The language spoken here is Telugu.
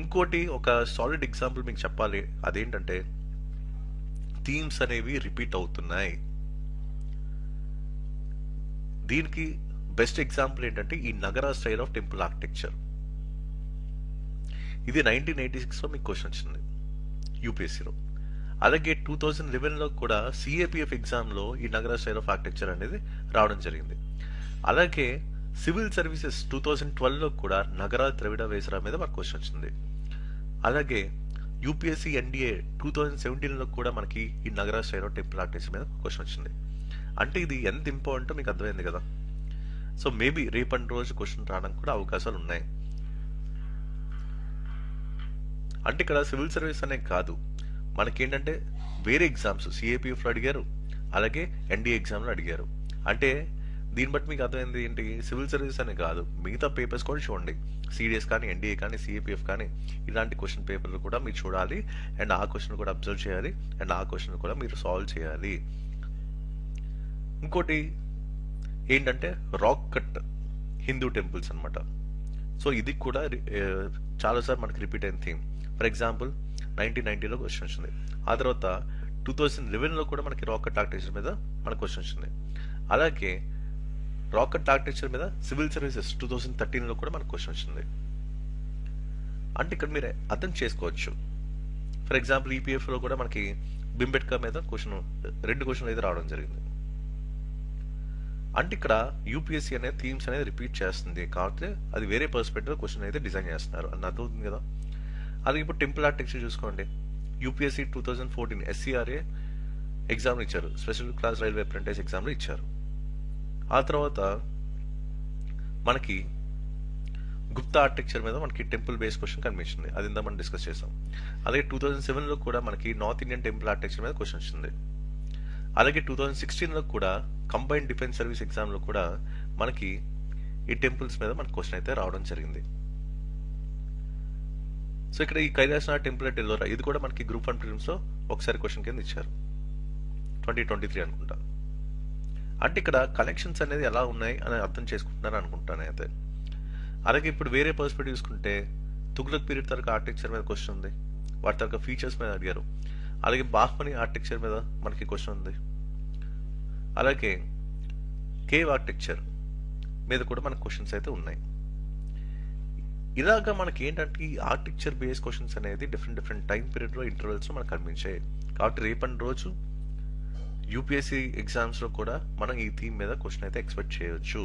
ఇంకోటి ఒక సాలిడ్ ఎగ్జాంపుల్ మీకు చెప్పాలి, అదేంటంటే థీమ్స్ అనేవి రిపీట్ అవుతున్నాయి. దీనికి బెస్ట్ ఎగ్జాంపుల్ ఏంటంటే ఈ నగర స్టైల్ ఆఫ్ టెంపుల్ ఆర్కిటెక్చర్. ఇది 1986లో మీకు క్వశ్చన్ వచ్చింది యూపీఎస్సీలో. అలాగే 2011లో కూడా సిఏపిఎఫ్ ఎగ్జామ్లో ఈ నగర స్టైల్ ఆఫ్ ఆర్కిటెక్చర్ అనేది రావడం జరిగింది. అలాగే సివిల్ సర్వీసెస్ 2012లో కూడా నగర ద్రవిడ వేసరా మీద మనకు క్వశ్చన్ వచ్చింది. అలాగే యూపీఎస్సీ ఎన్డీఏ 2017లో కూడా మనకి ఈ నగర స్టైల్ ఆఫ్ టెంపుల్ ఆర్కిటెక్చర్ మీద క్వశ్చన్ వచ్చింది. అంటే ఇది ఎంత ఇంపార్టెంటో మీకు అర్థమైంది కదా. సో మేబీ రేపటి రోజు క్వశ్చన్ రావడానికి కూడా అవకాశాలు ఉన్నాయి. అంటే ఇక్కడ సివిల్ సర్వీస్ అనే కాదు, మనకేంటంటే వేరే ఎగ్జామ్స్ సిఏపిఎఫ్లో అడిగారు, అలాగే ఎన్డీఏ ఎగ్జామ్లో అడిగారు. అంటే దీన్ని బట్టి మీకు అర్థమైంది ఏంటి, సివిల్ సర్వీస్ అనే కాదు, మిగతా పేపర్స్ కూడా చూడండి. సిడిఎస్ కానీ, ఎన్డీఏ కానీ, సిఏపిఎఫ్ కానీ, ఇలాంటి క్వశ్చన్ పేపర్లు కూడా మీరు చూడాలి. అండ్ ఆ క్వశ్చన్ కూడా అబ్జర్వ్ చేయాలి. అండ్ ఆ క్వశ్చన్ కూడా మీరు సాల్వ్ చేయాలి. ఇంకోటి ఏంటంటే రాక్ కట్ హిందూ టెంపుల్స్ అనమాట. సో ఇది కూడా చాలాసార్లు మనకి రిపీట్ అయిన థీమ్. ఫర్ ఎగ్జాంపుల్ 1990లో క్వశ్చన్ వచ్చింది. ఆ తర్వాత 2011లో కూడా మనకి రాక్ కట్ ఆర్కిటెక్చర్ మీద మనకు క్వశ్చన్ వచ్చింది. అలాగే రాక్ కట్ ఆర్కిటెక్చర్ మీద సివిల్ సర్వీసెస్ 2013లో కూడా మనకు క్వశ్చన్ వచ్చింది. అంటే ఇక్కడ మీరు అర్థం చేసుకోవచ్చు. ఫర్ ఎగ్జాంపుల్ ఈపీఎఫ్లో కూడా మనకి బింబెట్కా మీద రెండు క్వశ్చన్లు అయితే రావడం జరిగింది. అంటే ఇక్కడ యూపీఎస్సీ అనే థీమ్స్ అనేది రిపీట్ చేస్తుంది కాబట్టి అది వేరే పర్స్పెక్టివ్ క్వశ్చన్ అయితే డిజైన్ చేస్తున్నారు అని అర్థమవుతుంది కదా. అలాగే ఇప్పుడు టెంపుల్ ఆర్కిటెక్చర్ చూసుకోండి. యూపీఎస్సీ 2014 ఎస్సీఆర్ఏ ఎగ్జామ్లు ఇచ్చారు, స్పెషల్ క్లాస్ రైల్వే అప్రెంటిస్ ఎగ్జామ్లు ఇచ్చారు. ఆ తర్వాత మనకి గుప్తా ఆర్కిటెక్చర్ మీద మనకి టెంపుల్ బేస్ క్వశ్చన్ కనిపించింది, అది ఇందా మనం డిస్కస్ చేసాం. అలాగే 2007లో కూడా మనకి నార్త్ ఇండియన్ టెంపుల్ ఆర్కిటెక్చర్ మీద క్వశ్చన్ వచ్చింది. అలాగే 2016లో కూడా కంబైన్డ్ డిఫెన్స్ సర్వీస్ ఎగ్జామ్లో కూడా మనకి ఈ టెంపుల్స్ మీద మనకు క్వశ్చన్ అయితే రావడం జరిగింది. సో ఇక్కడ ఈ కైలాసనాథ్ టెంపుల్ అట్ ఎల్లోరా, ఇది కూడా మనకి గ్రూప్ 1 ప్రిలిమ్స్లో ఒకసారి క్వశ్చన్ కింద ఇచ్చారు, 2023 అనుకుంటా. అంటే ఇక్కడ కలెక్షన్స్ అనేది ఎలా ఉన్నాయి అని అర్థం చేసుకుంటున్నారు అనుకుంటాను అయితే. అలాగే ఇప్పుడు వేరే పర్స్పెక్టివ్ చూసుకుంటే తుగ్లక్ పీరియడ్ తరగతి ఆర్కిటెక్చర్ మీద క్వశ్చన్ ఉంది, వాటి తరగతి ఫీచర్స్ మీద అడిగారు. అలాగే బాహ్మని ఆర్కిటెక్చర్ మీద మనకి క్వశ్చన్ ఉంది. అలాగే కేవ్ ఆర్కిటెక్చర్ మీద కూడా మనకు క్వశ్చన్స్ అయితే ఉన్నాయి. ఇలాగా మనకి ఏంటంటే ఈ ఆర్కిటెక్చర్ బేస్ క్వశ్చన్స్ అనేది డిఫరెంట్ టైం పీరియడ్లో ఇంటర్వెల్స్లో మనకు కనిపించాయి. కాబట్టి రేపటి రోజు యూపీఎస్సీ ఎగ్జామ్స్లో కూడా మనం ఈ థీమ్ మీద క్వశ్చన్ అయితే ఎక్స్పెక్ట్ చేయొచ్చు.